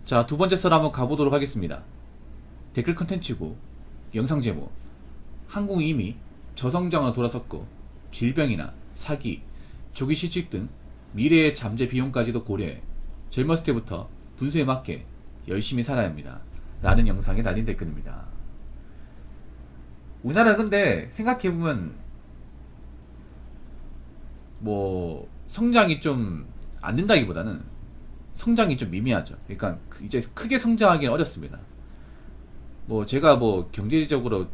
자, 두 번째 썰 한번 가보도록 하겠습니다. 댓글 컨텐츠고 영상 제목: 한국은 이미 저성장으로 돌아섰고 질병이나 사기, 조기 실직 등 미래의 잠재 비용까지도 고려해 젊었을 때부터 분수에 맞게 열심히 살아야 합니다 라는 영상에 달린 댓글입니다. 우리나라는 근데 생각해보면 뭐 성장이 좀 안 된다기보다는 성장이 좀 미미하죠. 그러니까 이제 크게 성장하기는 어렵습니다. 뭐 제가 뭐 경제적으로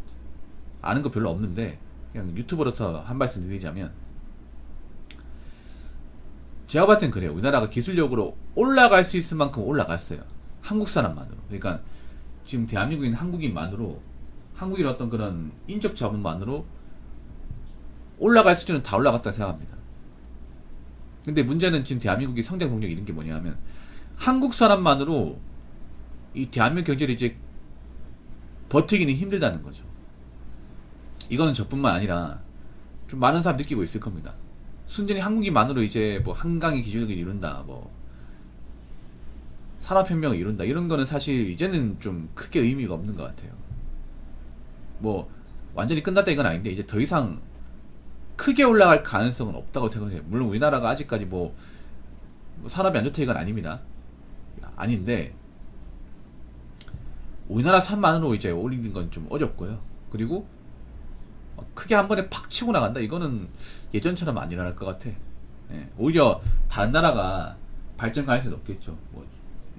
아는 거 별로 없는데 그냥 유튜버로서 한 말씀 드리자면, 제가 봤을 땐 그래요. 우리나라가 기술력으로 올라갈 수 있을 만큼 올라갔어요. 한국 사람만으로. 그러니까 지금 대한민국에 있는 한국인만으로, 한국인 어떤 그런 인적 자본만으로 올라갈 수준은 다 올라갔다 생각합니다. 근데 문제는 지금 대한민국이 성장 동력이 이런 게 뭐냐면, 한국 사람만으로 이 대한민국 경제를 이제 버티기는 힘들다는 거죠. 이거는 저뿐만 아니라 좀 많은 사람 느끼고 있을 겁니다. 순전히 한국인만으로 이제 뭐 한강의 기술력을 이룬다, 뭐 산업혁명을 이룬다, 이런 거는 사실 이제는 좀 크게 의미가 없는 것 같아요. 뭐 완전히 끝났다 이건 아닌데, 이제 더 이상 크게 올라갈 가능성은 없다고 생각해요. 물론 우리나라가 아직까지 뭐 산업이 안 좋다 이건 아닙니다. 아닌데 우리나라 산만으로 이제 올리는 건 좀 어렵고요. 그리고 크게 한 번에 팍 치고 나간다, 이거는 예전처럼 안 일어날 것 같아. 예, 오히려 다른 나라가 발전 가능성이 높겠죠. 뭐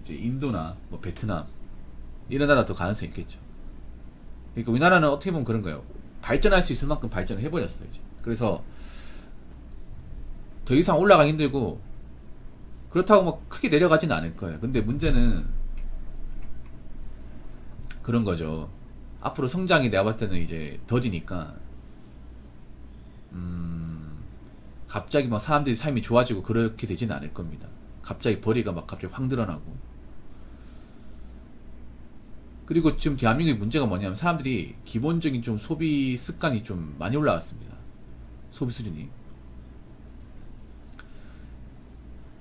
이제 인도나 뭐 베트남 이런 나라 더 가능성이 있겠죠. 그러니까 우리나라는 어떻게 보면 그런 거예요. 발전할 수 있을 만큼 발전을 해버렸어요 이제. 그래서 더 이상 올라가기 힘들고, 그렇다고 뭐 크게 내려가지는 않을 거예요. 근데 문제는 그런 거죠. 앞으로 성장이 내가 봤을 때는 이제 더디니까, 갑자기 막 사람들이 삶이 좋아지고 그렇게 되지는 않을 겁니다. 갑자기 벌이가 막 갑자기 확 늘어나고. 그리고 지금 대한민국의 문제가 뭐냐면, 사람들이 기본적인 좀 소비 습관이 좀 많이 올라왔습니다. 소비 수준이.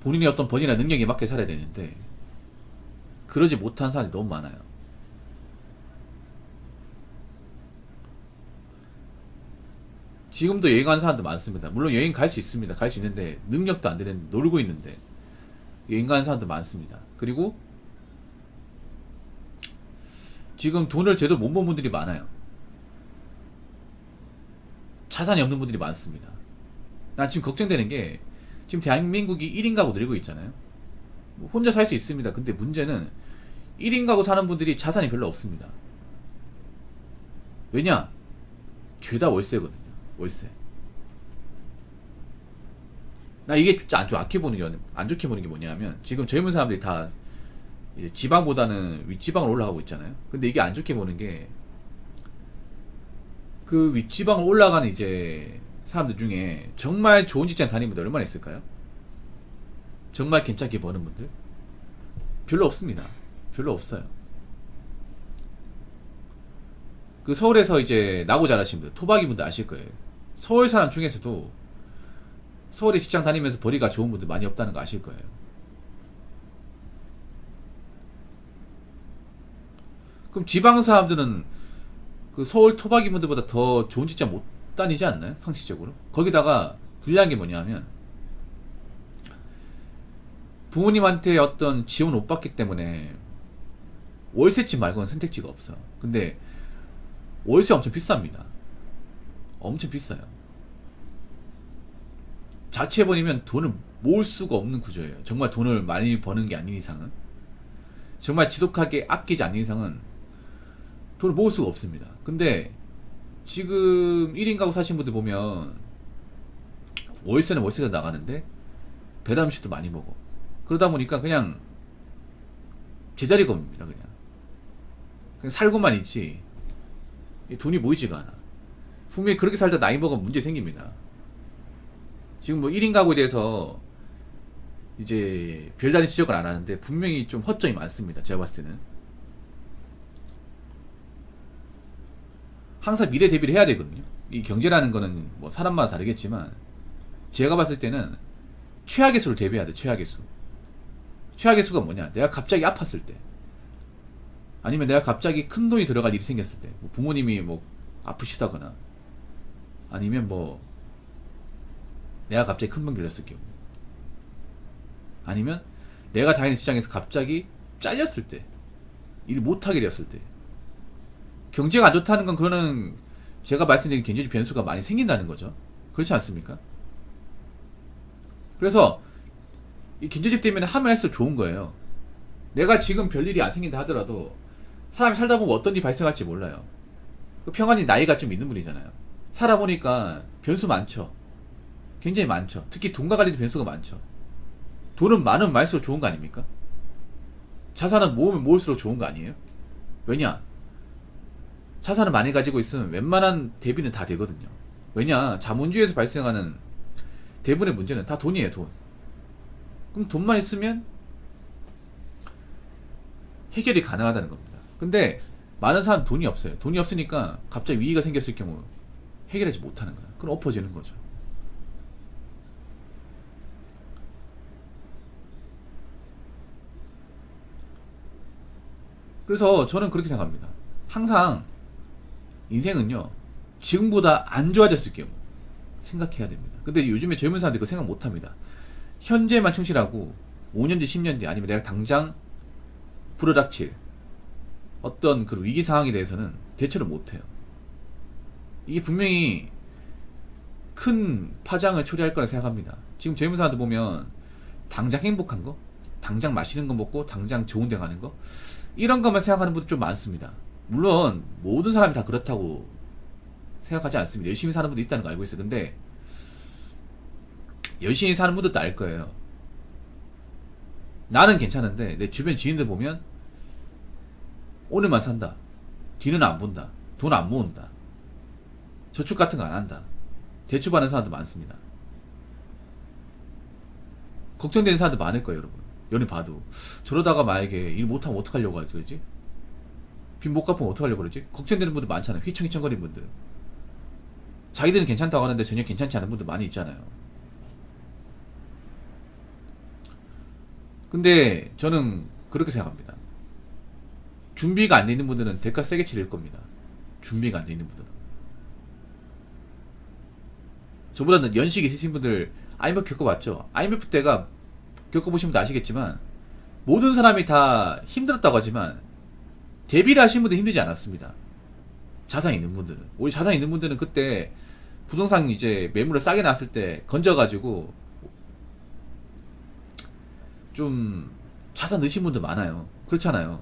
본인의 어떤 본인의 능력에 맞게 살아야 되는데 그러지 못한 사람이 너무 많아요. 지금도 여행 가는 사람도 많습니다. 물론 여행 갈 수 있습니다. 갈 수 있는데 능력도 안 되는, 놀고 있는데 여행 가는 사람도 많습니다. 그리고 지금 돈을 제대로 못 번 분들이 많아요. 자산이 없는 분들이 많습니다. 난 지금 걱정되는 게, 지금 대한민국이 1인 가구 늘고 있잖아요. 뭐 혼자 살 수 있습니다. 근데 문제는 1인 가구 사는 분들이 자산이 별로 없습니다. 왜냐? 죄다 월세거든요. 월세. 나 이게 진짜 안 좋게 보는 게 뭐냐면, 지금 젊은 사람들이 다 이제 지방보다는 윗지방으로 올라가고 있잖아요. 근데 이게 안 좋게 보는 게, 그 윗지방으로 올라가는 이제 사람들 중에 정말 좋은 직장 다니는 분들 얼마나 있을까요? 정말 괜찮게 버는 분들? 별로 없습니다. 별로 없어요. 그 서울에서 이제 나고 자라신 분들, 토박이 분들 아실 거예요. 서울 사람 중에서도 서울에 직장 다니면서 벌이가 좋은 분들 많이 없다는 거 아실 거예요. 그럼 지방 사람들은 그 서울 토박이 분들보다 더 좋은 직장 못 다니지 않나요? 상식적으로. 거기다가 불리한 게 뭐냐면, 부모님한테 어떤 지원 못 받기 때문에 월세집 말고는 선택지가 없어. 근데 월세 엄청 비쌉니다. 엄청 비싸요. 자취해버리면 돈을 모을 수가 없는 구조예요. 정말 돈을 많이 버는 게 아닌 이상은, 정말 지독하게 아끼지 않는 이상은 돈을 모을 수가 없습니다. 근데 지금 1인 가구 사신 분들 보면 월세는 월세가 나가는데 배달 음식도 많이 먹어. 그러다 보니까 그냥 제자리 겁니다. 그냥 살고만 있지 돈이 모이지가 않아. 분명히 그렇게 살다 나이 먹으면 문제 생깁니다. 지금 뭐 1인 가구에 대해서 이제 별다른 지적을 안 하는데 분명히 좀 허점이 많습니다. 제가 봤을 때는 항상 미래 대비를 해야 되거든요. 이 경제라는 거는 뭐 사람마다 다르겠지만, 제가 봤을 때는 최악의 수를 대비해야 돼. 최악의 수. 최악의 수가 뭐냐? 내가 갑자기 아팠을 때, 아니면 내가 갑자기 큰 돈이 들어갈 일이 생겼을 때, 뭐 부모님이 뭐 아프시다거나, 아니면 뭐 내가 갑자기 큰 병 걸렸을 경우, 아니면 내가 다니는 직장에서 갑자기 잘렸을 때, 일 못하게 되었을 때, 경제가 안 좋다는 건 그거는 제가 말씀드린 경제적 변수가 많이 생긴다는 거죠. 그렇지 않습니까? 그래서 이 경제적 때문에 하면 할수록 좋은 거예요. 내가 지금 별일이 안 생긴다 하더라도 사람이 살다 보면 어떤 일이 발생할지 몰라요. 평안히 나이가 좀 있는 분이잖아요. 살아보니까 변수 많죠. 굉장히 많죠. 특히 돈과 관련된 변수가 많죠. 돈은 많으면 많을수록 좋은 거 아닙니까? 자산은 모으면 모을수록 좋은 거 아니에요? 왜냐? 자산을 많이 가지고 있으면 웬만한 대비는 다 되거든요. 왜냐? 자본주의에서 발생하는 대부분의 문제는 다 돈이에요, 돈. 그럼 돈만 있으면 해결이 가능하다는 겁니다. 근데 많은 사람은 돈이 없어요. 돈이 없으니까 갑자기 위기가 생겼을 경우 해결하지 못하는 거야. 그럼 엎어지는 거죠. 그래서 저는 그렇게 생각합니다. 항상 인생은요, 지금보다 안 좋아졌을 경우 생각해야 됩니다. 근데 요즘에 젊은 사람들이 그거 생각 못 합니다. 현재만 충실하고 5년 뒤, 10년 뒤, 아니면 내가 당장 불어닥칠 어떤 그 위기 상황에 대해서는 대처를 못 해요. 이게 분명히 큰 파장을 초래할 거라 생각합니다. 지금 젊은 사람들 보면 당장 행복한 거, 당장 맛있는 거 먹고 당장 좋은 데 가는 거, 이런 것만 생각하는 분들 좀 많습니다. 물론 모든 사람이 다 그렇다고 생각하지 않습니다. 열심히 사는 분도 있다는 거 알고 있어요. 근데 열심히 사는 분들도 알 거예요. 나는 괜찮은데 내 주변 지인들 보면 오늘만 산다, 뒤는 안 본다, 돈 안 모은다, 저축 같은 거 안 한다, 대출받는 사람도 많습니다. 걱정되는 사람도 많을 거예요, 여러분. 연애 봐도 저러다가 만약에 일 못하면 어떡하려고 하지, 그러지? 빚 못 갚으면 어떡하려고 그러지? 걱정되는 분들 많잖아요. 휘청휘청거리는 분들. 자기들은 괜찮다고 하는데 전혀 괜찮지 않은 분들 많이 있잖아요. 근데 저는 그렇게 생각합니다. 준비가 안 돼 있는 분들은 대가 세게 치를 겁니다. 준비가 안 돼 있는 분들은. 저보다는 연식이 있으신 분들 IMF 겪어봤죠? IMF 때가 겪어보신 분들 아시겠지만 모든 사람이 다 힘들었다고 하지만 대비를 하신 분들 힘들지 않았습니다. 자산 있는 분들은. 오히려 자산 있는 분들은 그때 부동산 이제 매물을 싸게 나왔을 때 건져가지고 좀 자산 넣으신 분들 많아요. 그렇잖아요.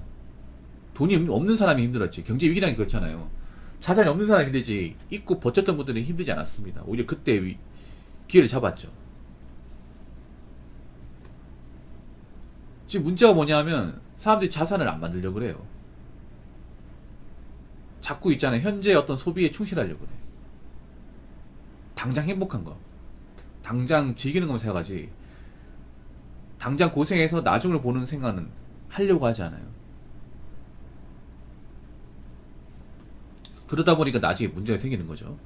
돈이 없는 사람이 힘들었지. 경제 위기라는 게 그렇잖아요. 자산이 없는 사람이 힘들지, 있고 버텼던 분들은 힘들지 않았습니다. 오히려 그때 기회를 잡았죠. 지금 문제가 뭐냐면 사람들이 자산을 안 만들려고 그래요. 자꾸 있잖아요. 현재 어떤 소비에 충실하려고 그래. 당장 행복한 거, 당장 즐기는 것만 생각하지, 당장 고생해서 나중을 보는 생각은 하려고 하지 않아요. 그러다 보니까 나중에 문제가 생기는 거죠.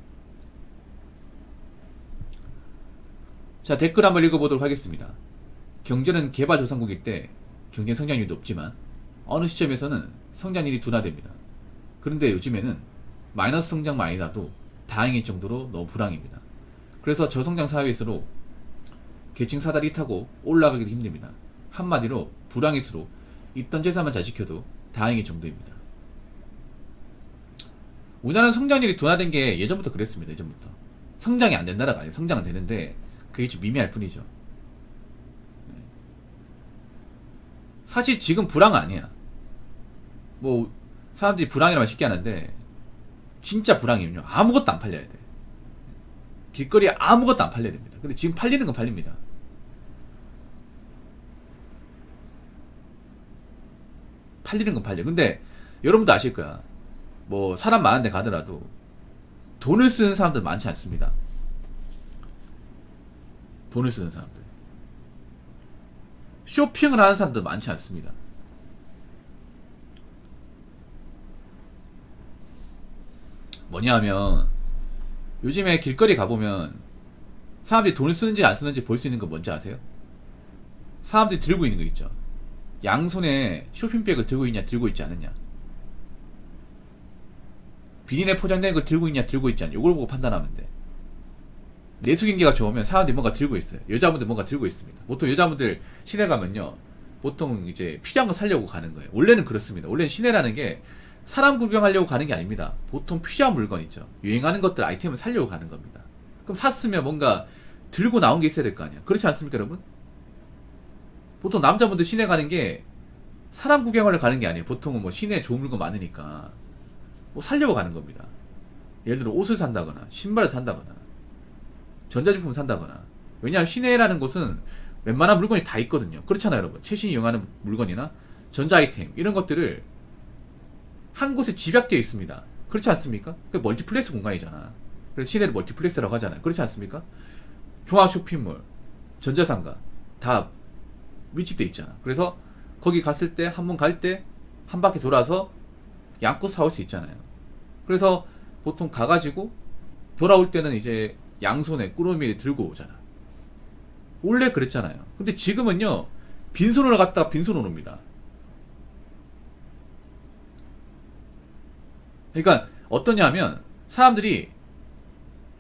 자, 댓글 한번 읽어보도록 하겠습니다. 경제는 개발조상국일 때 경제 성장률이 높지만 어느 시점에서는 성장률이 둔화됩니다. 그런데 요즘에는 마이너스 성장만 아니라도 다행일 정도로 너무 불황입니다. 그래서 저성장 사회일수록 계층 사다리 타고 올라가기도 힘듭니다. 한마디로 불황일수록 있던 재산만 잘 지켜도 다행일 정도입니다. 우리나라는 성장률이 둔화된 게 예전부터 그랬습니다. 예전부터. 성장이 안 된다라가 아니에요. 성장은 되는데 그게 좀 미미할 뿐이죠. 사실 지금 불황은 아니야. 뭐 사람들이 불황이라면 쉽게 하는데 진짜 불황이면요, 아무것도 안 팔려야 돼. 길거리에 아무것도 안 팔려야 됩니다. 근데 지금 팔리는 건 팔립니다. 팔리는 건 팔려. 근데 여러분도 아실 거야. 뭐 사람 많은 데 가더라도 돈을 쓰는 사람들 많지 않습니다. 돈을 쓰는 사람들. 쇼핑을 하는 사람들 많지 않습니다. 뭐냐 하면 요즘에 길거리 가보면 사람들이 돈을 쓰는지 안 쓰는지 볼 수 있는 거 뭔지 아세요? 사람들이 들고 있는 거 있죠. 양손에 쇼핑백을 들고 있냐 들고 있지 않느냐, 비닐에 포장된 걸 들고 있냐 들고 있지 않냐, 이걸 보고 판단하면 돼. 내수경계가 좋으면 사람들이 뭔가 들고 있어요. 여자분들 뭔가 들고 있습니다. 보통 여자분들 시내 가면요, 보통 이제 필요한 거 사려고 가는 거예요. 원래는 그렇습니다. 원래는 시내라는 게 사람 구경하려고 가는 게 아닙니다. 보통 필요한 물건 있죠, 유행하는 것들, 아이템을 사려고 가는 겁니다. 그럼 샀으면 뭔가 들고 나온 게 있어야 될 거 아니야. 그렇지 않습니까 여러분? 보통 남자분들 시내 가는 게 사람 구경하러 가는 게 아니에요. 보통은 뭐 시내에 좋은 물건 많으니까 뭐 살려고 가는 겁니다. 예를 들어 옷을 산다거나 신발을 산다거나 전자제품을 산다거나. 왜냐하면 시내라는 곳은 웬만한 물건이 다 있거든요. 그렇잖아요 여러분. 최신이 이용하는 물건이나 전자 아이템 이런 것들을 한 곳에 집약되어 있습니다. 그렇지 않습니까? 그 멀티플렉스 공간이잖아. 그래서 시내를 멀티플렉스라고 하잖아요. 그렇지 않습니까? 종합 쇼핑몰, 전자상가 다 밀집되어 있잖아. 그래서 거기 갔을 때 한 번 갈 때 한 바퀴 돌아서 양껏 사올 수 있잖아요. 그래서 보통 가가지고 돌아올 때는 이제 양손에 꾸러미를 들고 오잖아. 원래 그랬잖아요. 근데 지금은요, 빈손으로 갔다가 빈손으로 옵니다. 그러니까 어떠냐면 사람들이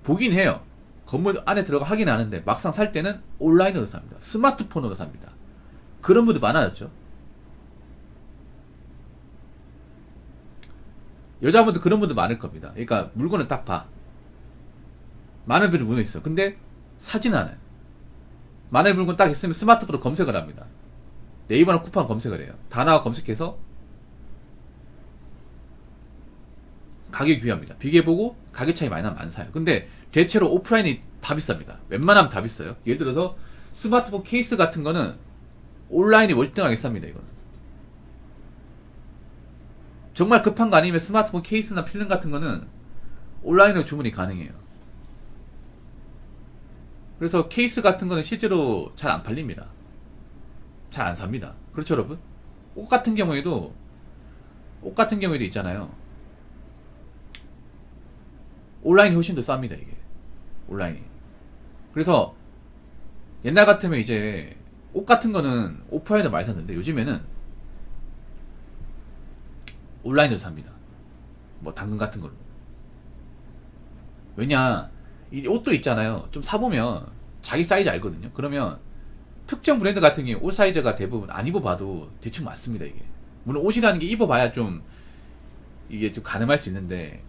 보긴 해요. 건물 안에 들어가 하긴 하는데 막상 살 때는 온라인으로 삽니다. 스마트폰으로 삽니다. 그런 분들 많아졌죠. 여자분들 그런 분들 많을 겁니다. 그러니까 물건을 딱 봐. 많은 분들 물건 있어. 근데 사진 않아요. 많은 물건 딱 있으면 스마트폰으로 검색을 합니다. 네이버나 쿠팡 검색을 해요. 단어 검색해서 가격 비교합니다. 비교해보고 가격 차이 많이 나면 안 사요. 근데 대체로 오프라인이 다 비쌉니다. 웬만하면 다 비싸요. 예를 들어서 스마트폰 케이스 같은 거는 온라인이 월등하게 쌉니다. 이거는 정말 급한 거 아니면 스마트폰 케이스나 필름 같은 거는 온라인으로 주문이 가능해요. 그래서 케이스 같은 거는 실제로 잘 안 팔립니다. 잘 안 삽니다. 그렇죠 여러분? 옷 같은 경우에도 있잖아요. 온라인이 훨씬 더 쌉니다. 이게 온라인이. 그래서 옛날 같으면 이제 옷 같은 거는 오프라인으로 많이 샀는데 요즘에는 온라인으로 삽니다. 뭐 당근 같은 걸로. 왜냐, 이 옷도 있잖아요. 좀 사보면 자기 사이즈 알거든요. 그러면 특정 브랜드 같은 경우 옷 사이즈가 대부분 안 입어봐도 대충 맞습니다. 이게 물론 옷이라는 게 입어봐야 좀 이게 좀 가늠할 수 있는데,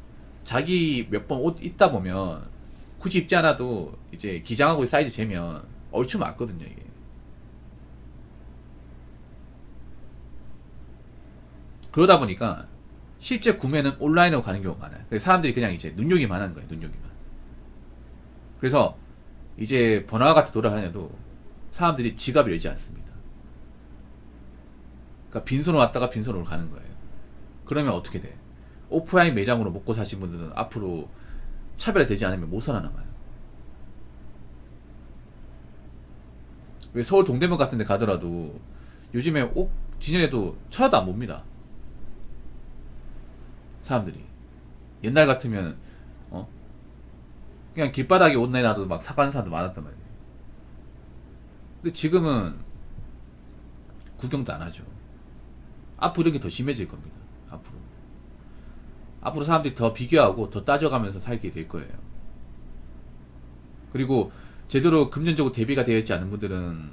자기 몇 번 옷 입다 보면 굳이 입지 않아도 이제 기장하고 사이즈 재면 얼추 맞거든요. 이게 그러다 보니까 실제 구매는 온라인으로 가는 경우가 많아요. 그래서 사람들이 그냥 이제 눈요기만 하는 거예요. 눈요기만. 그래서 이제 번화가 같은 돌아다녀도 사람들이 지갑을 열지 않습니다. 그러니까 빈손으로 왔다가 빈손으로 가는 거예요. 그러면 어떻게 돼? 오프라인 매장으로 먹고 사신 분들은 앞으로 차별화되지 않으면 못 살아남아요. 왜 서울 동대문 같은 데 가더라도 요즘에 옷 진열해도 쳐다도 안 봅니다. 사람들이. 옛날 같으면 그냥 길바닥에 옷 내놔도 막 사가는 사람도 많았단 말이에요. 근데 지금은 구경도 안 하죠. 앞으로 이런 게 더 심해질 겁니다. 앞으로 사람들이 더 비교하고 더 따져가면서 살게 될 거예요. 그리고 제대로 금전적으로 대비가 되어 있지 않은 분들은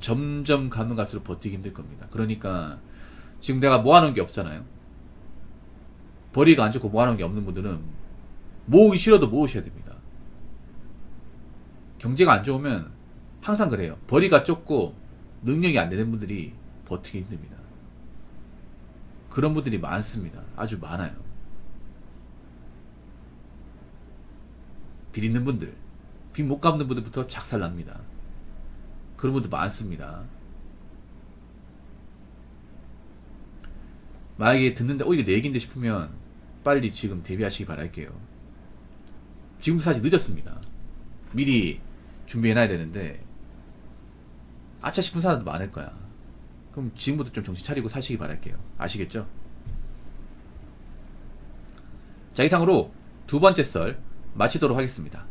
점점 가면 갈수록 버티기 힘들 겁니다. 그러니까 지금 내가 모아놓은 게 없잖아요. 벌이가 안 좋고 모아놓은 게 없는 분들은 모으기 싫어도 모으셔야 됩니다. 경제가 안 좋으면 항상 그래요. 벌이가 좁고 능력이 안 되는 분들이 버티기 힘듭니다. 그런 분들이 많습니다. 아주 많아요. 빚 있는 분들, 빚 못 갚는 분들부터 작살납니다. 그런 분들 많습니다. 만약에 듣는데 이게 내 얘기인데 싶으면 빨리 지금 대비하시기 바랄게요. 지금도 사실 늦었습니다. 미리 준비해놔야 되는데 아차 싶은 사람도 많을 거야. 그럼 지금부터 좀 정신 차리고 사시기 바랄게요. 아시겠죠? 자, 이상으로 두 번째 썰 마치도록 하겠습니다.